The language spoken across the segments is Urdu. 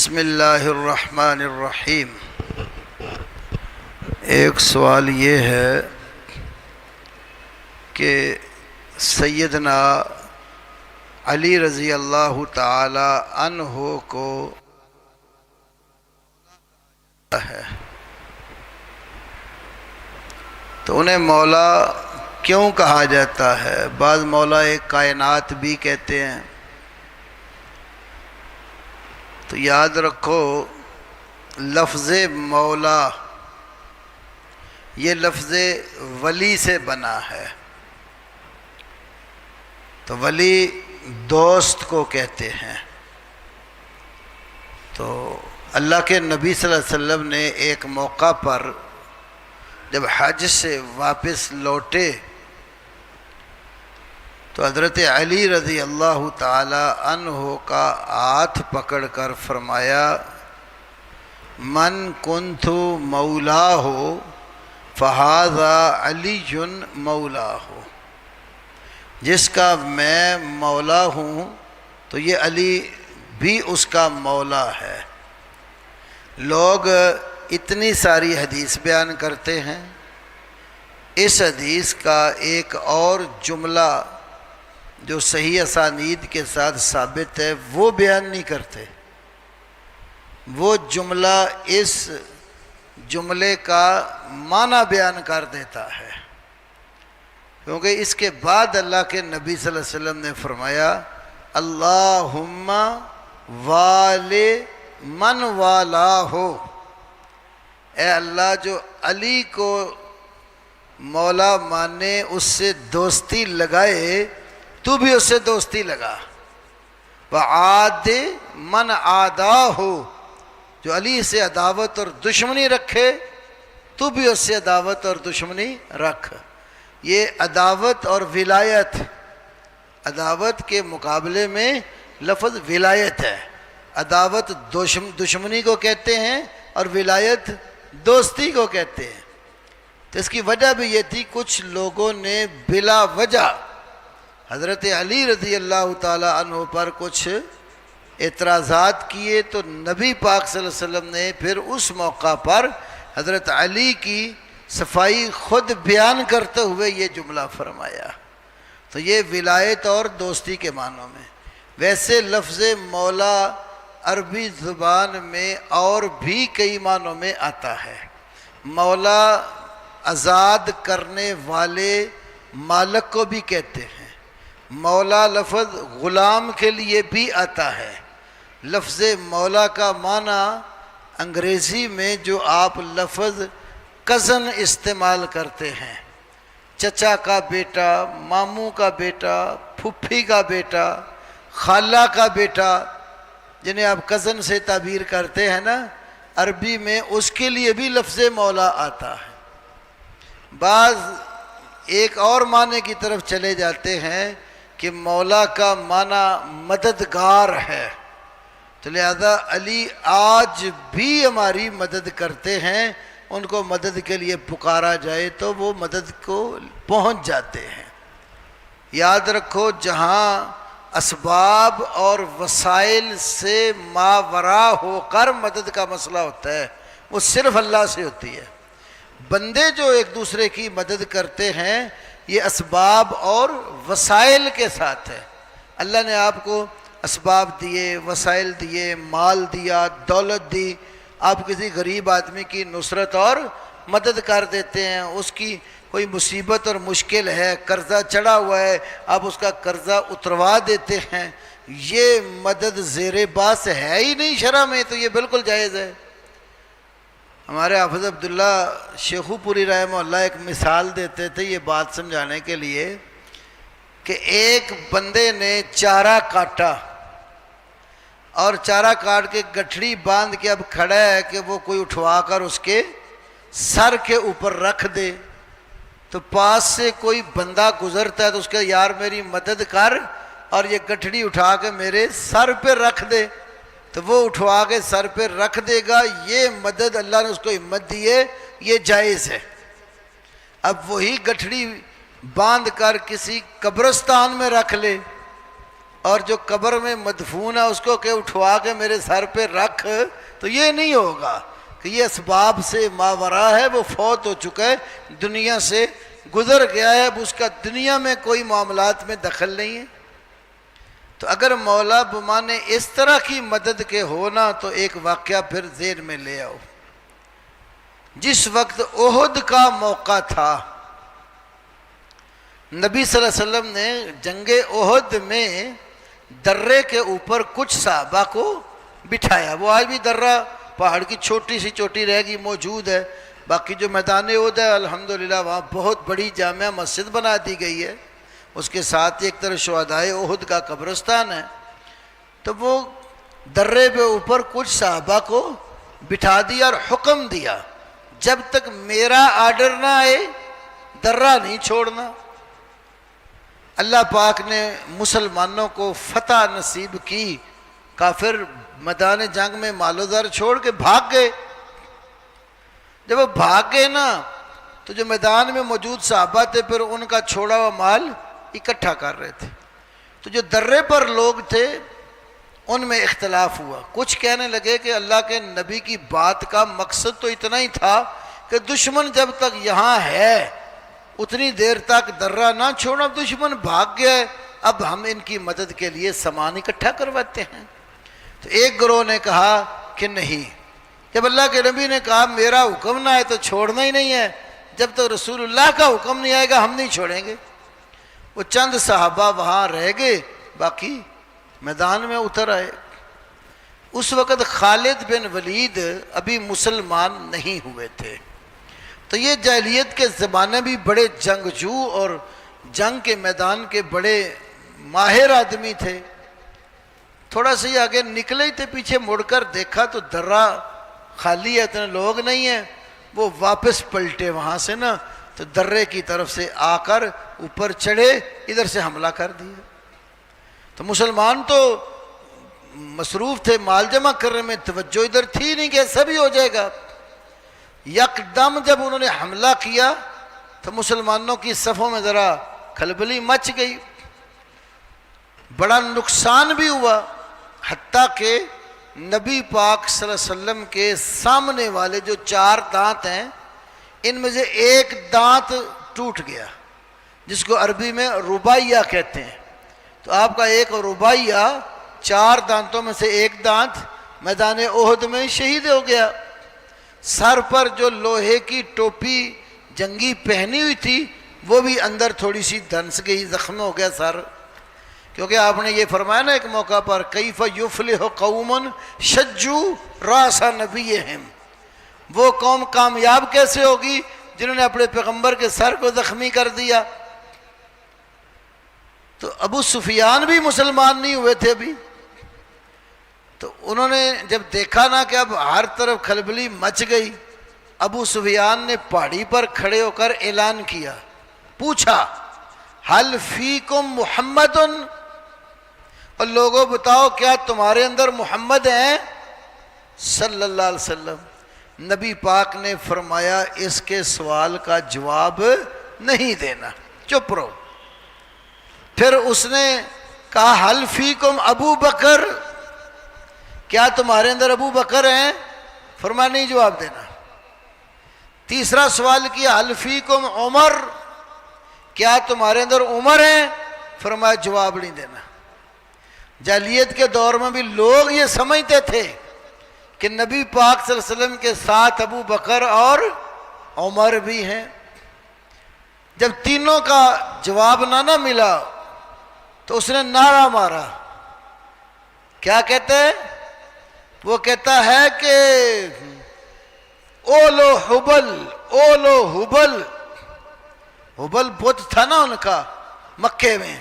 بسم اللہ الرحمن الرحیم۔ ایک سوال یہ ہے کہ سیدنا علی رضی اللہ تعالی عنہ کو ہے تو انہیں مولا کیوں کہا جاتا ہے؟ بعض مولا ایک کائنات بھی کہتے ہیں۔ تو یاد رکھو لفظ مولا یہ لفظ ولی سے بنا ہے، تو ولی دوست کو کہتے ہیں۔ تو اللہ کے نبی صلی اللہ علیہ وسلم نے ایک موقع پر جب حج سے واپس لوٹے تو حضرت علی رضی اللہ تعالی عنہ کا ہاتھ پکڑ کر فرمایا، من کنت مولا ہو فہذا علی مولا ہو، جس کا میں مولا ہوں تو یہ علی بھی اس کا مولا ہے۔ لوگ اتنی ساری حدیث بیان کرتے ہیں، اس حدیث کا ایک اور جملہ جو صحیح اسانید کے ساتھ ثابت ہے وہ بیان نہیں کرتے۔ وہ جملہ اس جملے کا معنی بیان کر دیتا ہے، کیونکہ اس کے بعد اللہ کے نبی صلی اللہ علیہ وسلم نے فرمایا، اللہم والی من والا ہو، اے اللہ جو علی کو مولا مانے، اس سے دوستی لگائے، تو بھی اس سے دوستی لگا۔ وعاد من عادا ہو، جو علی سے عداوت اور دشمنی رکھے تو بھی اس سے عداوت اور دشمنی رکھ۔ یہ عداوت اور ولایت، عداوت کے مقابلے میں لفظ ولایت ہے۔ عداوت دشمنی کو کہتے ہیں اور ولایت دوستی کو کہتے ہیں۔ تو اس کی وجہ بھی یہ تھی، کچھ لوگوں نے بلا وجہ حضرت علی رضی اللہ تعالی عنہ پر کچھ اعتراضات کیے، تو نبی پاک صلی اللہ علیہ وسلم نے پھر اس موقع پر حضرت علی کی صفائی خود بیان کرتے ہوئے یہ جملہ فرمایا۔ تو یہ ولایت اور دوستی کے معنوں میں۔ ویسے لفظ مولا عربی زبان میں اور بھی کئی معنوں میں آتا ہے۔ مولا آزاد کرنے والے مالک کو بھی کہتے ہیں۔ مولا لفظ غلام کے لیے بھی آتا ہے۔ لفظ مولا کا معنی انگریزی میں جو آپ لفظ کزن استعمال کرتے ہیں، چچا کا بیٹا، ماموں کا بیٹا، پھپھی کا بیٹا، خالہ کا بیٹا، جنہیں آپ کزن سے تعبیر کرتے ہیں نا، عربی میں اس کے لیے بھی لفظ مولا آتا ہے۔ بعض ایک اور معنی کی طرف چلے جاتے ہیں کہ مولا کا معنی مددگار ہے، تو لہذا علی آج بھی ہماری مدد کرتے ہیں، ان کو مدد کے لیے پکارا جائے تو وہ مدد کو پہنچ جاتے ہیں۔ یاد رکھو جہاں اسباب اور وسائل سے ماورا ہو کر مدد کا مسئلہ ہوتا ہے وہ صرف اللہ سے ہوتی ہے۔ بندے جو ایک دوسرے کی مدد کرتے ہیں یہ اسباب اور وسائل کے ساتھ ہے۔ اللہ نے آپ کو اسباب دیے، وسائل دیے، مال دیا، دولت دی، آپ کسی غریب آدمی کی نصرت اور مدد کر دیتے ہیں۔ اس کی کوئی مصیبت اور مشکل ہے، قرضہ چڑھا ہوا ہے، آپ اس کا قرضہ اتروا دیتے ہیں، یہ مدد زیر باس ہے ہی نہیں شرع میں، تو یہ بالکل جائز ہے۔ ہمارے حافظ عبداللہ شیخو پوری رحمہ اللہ ایک مثال دیتے تھے یہ بات سمجھانے کے لیے کہ ایک بندے نے چارہ کاٹا اور چارہ کاٹ کے گٹھڑی باندھ کے اب کھڑا ہے کہ وہ کوئی اٹھوا کر اس کے سر کے اوپر رکھ دے، تو پاس سے کوئی بندہ گزرتا ہے تو اس کا یار میری مدد کر اور یہ گٹھڑی اٹھا کے میرے سر پہ رکھ دے، تو وہ اٹھوا کے سر پہ رکھ دے گا۔ یہ مدد اللہ نے اس کو ہمت دی ہے، یہ جائز ہے۔ اب وہی گٹھڑی باندھ کر کسی قبرستان میں رکھ لے اور جو قبر میں مدفون ہے اس کو کہ اٹھوا کے میرے سر پہ رکھ، تو یہ نہیں ہوگا کہ یہ اسباب سے ماورا ہے، وہ فوت ہو چکا ہے، دنیا سے گزر گیا ہے، اب اس کا دنیا میں کوئی معاملات میں دخل نہیں ہے۔ تو اگر مولا بمانے اس طرح کی مدد کے ہونا تو ایک واقعہ پھر ذہن میں لے آؤ۔ جس وقت احد کا موقع تھا، نبی صلی اللہ علیہ وسلم نے جنگ احد میں درے کے اوپر کچھ صحابہ کو بٹھایا۔ وہ آج بھی درہ پہاڑ کی چھوٹی سی چوٹی رہ گئی، موجود ہے۔ باقی جو میدان احد ہے الحمدللہ وہاں بہت بڑی جامع مسجد بنا دی گئی ہے، اس کے ساتھ ایک طرف شہدائے احد کا قبرستان ہے۔ تو وہ درے پہ اوپر کچھ صحابہ کو بٹھا دیا اور حکم دیا جب تک میرا آرڈر نہ آئے درہ نہیں چھوڑنا۔ اللہ پاک نے مسلمانوں کو فتح نصیب کی، کافر میدان جنگ میں مال و زر چھوڑ کے بھاگ گئے۔ جب وہ بھاگ گئے نا تو جو میدان میں موجود صحابہ تھے پھر ان کا چھوڑا ہوا مال اکٹھا کر رہے تھے۔ تو جو درے پر لوگ تھے ان میں اختلاف ہوا، کچھ کہنے لگے کہ اللہ کے نبی کی بات کا مقصد تو اتنا ہی تھا کہ دشمن جب تک یہاں ہے اتنی دیر تک درہ نہ چھوڑنا، دشمن بھاگ گیا ہے، اب ہم ان کی مدد کے لیے سامان اکٹھا کرواتے ہیں۔ تو ایک گروہ نے کہا کہ نہیں، جب اللہ کے نبی نے کہا میرا حکم نہ آئے تو چھوڑنا ہی نہیں ہے، جب تک رسول اللہ کا حکم نہیں آئے گا ہم نہیں چھوڑیں گے۔ وہ چند صحابہ وہاں رہ گئے، باقی میدان میں اتر آئے۔ اس وقت خالد بن ولید ابھی مسلمان نہیں ہوئے تھے، تو یہ جاہلیت کے زمانے بھی بڑے جنگجو اور جنگ کے میدان کے بڑے ماہر آدمی تھے۔ تھوڑا سا ہی آگے نکلے تھے، پیچھے مڑ کر دیکھا تو درہ خالی ہے، اتنے لوگ نہیں ہیں۔ وہ واپس پلٹے وہاں سے نا، تو درے کی طرف سے آ کر اوپر چڑھے، ادھر سے حملہ کر دیا۔ تو مسلمان تو مصروف تھے مال جمع کرنے میں، توجہ ادھر تھی نہیں کہ ایسا بھی ہو جائے گا۔ یکدم جب انہوں نے حملہ کیا تو مسلمانوں کی صفوں میں ذرا کھلبلی مچ گئی، بڑا نقصان بھی ہوا، حتیٰ کہ نبی پاک صلی اللہ علیہ وسلم کے سامنے والے جو 4 دانت ہیں ان میں سے ایک دانت ٹوٹ گیا، جس کو عربی میں رباعیہ کہتے ہیں۔ تو آپ کا ایک رباعیہ 4 دانتوں میں سے ایک دانت میدان احد میں شہید ہو گیا۔ سر پر جو لوہے کی ٹوپی جنگی پہنی ہوئی تھی وہ بھی اندر تھوڑی سی دھنس گئی، زخم ہو گیا سر، کیونکہ آپ نے یہ فرمایا نا ایک موقع پر کیف یفلح قوم شجوا راس نبیہم، وہ قوم کامیاب کیسے ہوگی جنہوں نے اپنے پیغمبر کے سر کو زخمی کر دیا۔ تو ابو سفیان بھی مسلمان نہیں ہوئے تھے ابھی، تو انہوں نے جب دیکھا نا کہ اب ہر طرف کھلبلی مچ گئی، ابو سفیان نے پہاڑی پر کھڑے ہو کر اعلان کیا، پوچھا حل فیکم محمد، اور لوگوں بتاؤ کیا تمہارے اندر محمد ہیں صلی اللہ علیہ وسلم۔ نبی پاک نے فرمایا اس کے سوال کا جواب نہیں دینا، چپ رہو۔ پھر اس نے کہا حل فیکم ابو بکر، کیا تمہارے اندر ابو بکر ہیں؟ فرمایا نہیں جواب دینا۔ تیسرا سوال کیا حل فیکم عمر، کیا تمہارے اندر عمر ہیں؟ فرمایا جواب نہیں دینا۔ جاہلیت کے دور میں بھی لوگ یہ سمجھتے تھے کہ نبی پاک صلی اللہ علیہ وسلم کے ساتھ ابو بکر اور عمر بھی ہیں۔ جب تینوں کا جواب نہ ملا تو اس نے نعرہ مارا، کیا کہتے ہیں؟ وہ کہتا ہے کہ اولو حبل، اولو حبل، حبل بت تھا نا ان کا مکے میں،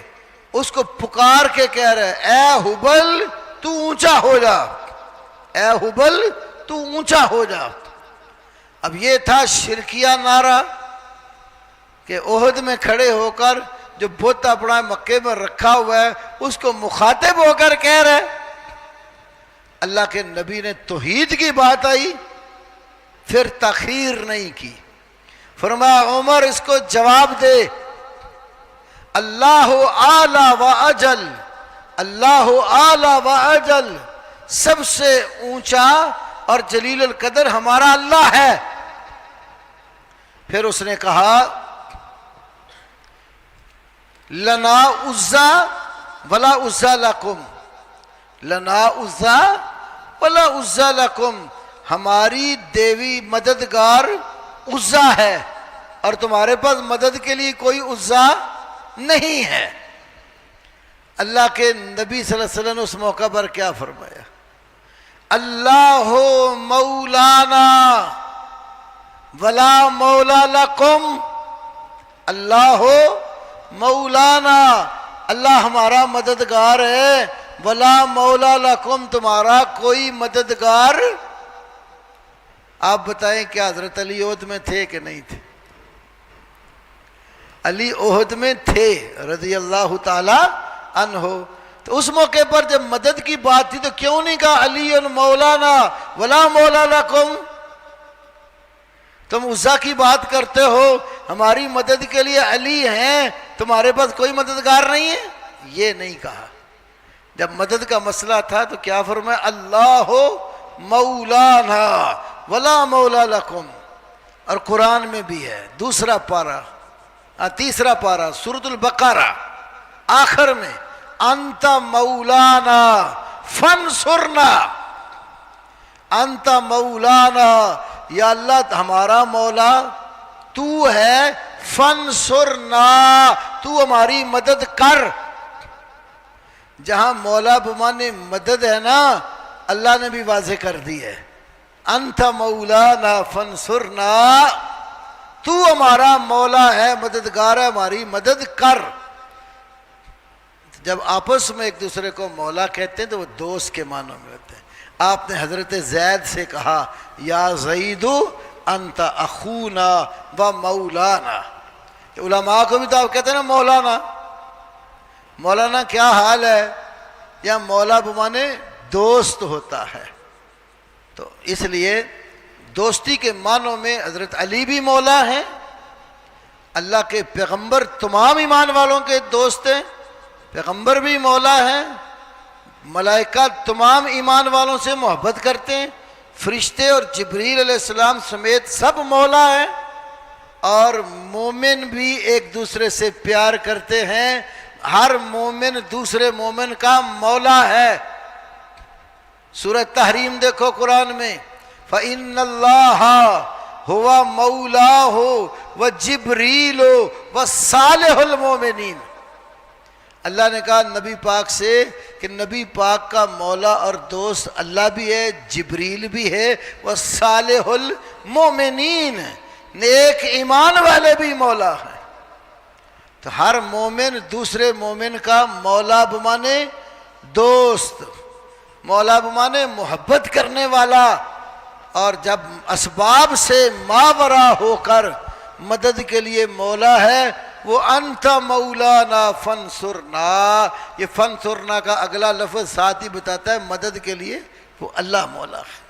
اس کو پکار کے کہہ رہے اے حبل تو اونچا ہو جا، اے حبل تو اونچا ہو جا۔ اب یہ تھا شرکیہ نعرہ کہ احد میں کھڑے ہو کر جو بت اپنا مکے میں رکھا ہوا ہے اس کو مخاطب ہو کر کہہ رہے۔ اللہ کے نبی نے توحید کی بات آئی پھر تاخیر نہیں کی، فرمایا عمر اس کو جواب دے، اللہ اعلی و اجل، اللہ اعلی و اجل، سب سے اونچا اور جلیل القدر ہمارا اللہ ہے۔ پھر اس نے کہا لنا عزا ولا عزا لکم، لنا عزا ولا عزا لکم، ہماری دیوی مددگار عزا ہے اور تمہارے پاس مدد کے لیے کوئی عزا نہیں ہے۔ اللہ کے نبی صلی اللہ علیہ وسلم نے اس موقع پر کیا فرمایا؟ اللہ مولانا ولا مولا لکم، اللہ مولانا، اللہ ہمارا مددگار ہے، ولا مولا لکم، تمہارا کوئی مددگار۔ آپ بتائیں کیا حضرت علی عہد میں تھے کہ نہیں تھے؟ علی عہد میں تھے رضی اللہ تعالی عنہ۔ تو اس موقع پر جب مدد کی بات تھی تو کیوں نہیں کہا علی مولانا ولا مولا لکم؟ تم عزا کی بات کرتے ہو، ہماری مدد کے لیے علی ہیں، تمہارے پاس کوئی مددگار نہیں ہے؟ یہ نہیں کہا۔ جب مدد کا مسئلہ تھا تو کیا فرمایا؟ اللہ مولانا ولا مولا لکم۔ اور قرآن میں بھی ہے، دوسرا پارہ، تیسرا پارہ سورۃ البقرہ، آخر میں انت مولانا فانصرنا، انت مولانا، یا اللہ ہمارا مولا تو ہے، فانصرنا، تو ہماری مدد کر۔ جہاں مولا بمانے مدد ہے نا، اللہ نے بھی واضح کر دی ہے، انت مولانا فانصرنا، تو ہمارا مولا ہے، مددگار ہے، ہماری مدد کر۔ جب آپس میں ایک دوسرے کو مولا کہتے ہیں تو وہ دوست کے معنوں میں ہوتے ہیں۔ آپ نے حضرت زید سے کہا یا زید انت اخونا و مولانا۔ علماء کو بھی تو آپ کہتے ہیں نا مولانا، مولانا کیا حال ہے؟ یا مولا بمانے دوست ہوتا ہے۔ تو اس لیے دوستی کے معنوں میں حضرت علی بھی مولا ہیں، اللہ کے پیغمبر تمام ایمان والوں کے دوست ہیں، پیغمبر بھی مولا ہیں، ملائکہ تمام ایمان والوں سے محبت کرتے ہیں، فرشتے اور جبریل علیہ السلام سمیت سب مولا ہیں، اور مومن بھی ایک دوسرے سے پیار کرتے ہیں، ہر مومن دوسرے مومن کا مولا ہے۔ سورہ تحریم دیکھو قرآن میں، فَإِنَّ اللَّهَ هُوَ مَوْلَاهُ وَجِبْرِيلُ وَصَالِحُ الْمُؤْمِنِينَ۔ اللہ نے کہا نبی پاک سے کہ نبی پاک کا مولا اور دوست اللہ بھی ہے، جبریل بھی ہے، وَصَالِحُ الْمُؤْمِنِينَ، نیک ایمان والے بھی مولا ہیں۔ تو ہر مومن دوسرے مومن کا مولا بمانے دوست، مولا بمانے محبت کرنے والا، اور جب اسباب سے ماورا ہو کر مدد کے لیے مولا ہے وہ انت مولانا فانصرنا۔ یہ فانصرنا کا اگلا لفظ ساتھ ہی بتاتا ہے مدد کے لیے وہ اللہ مولا ہے۔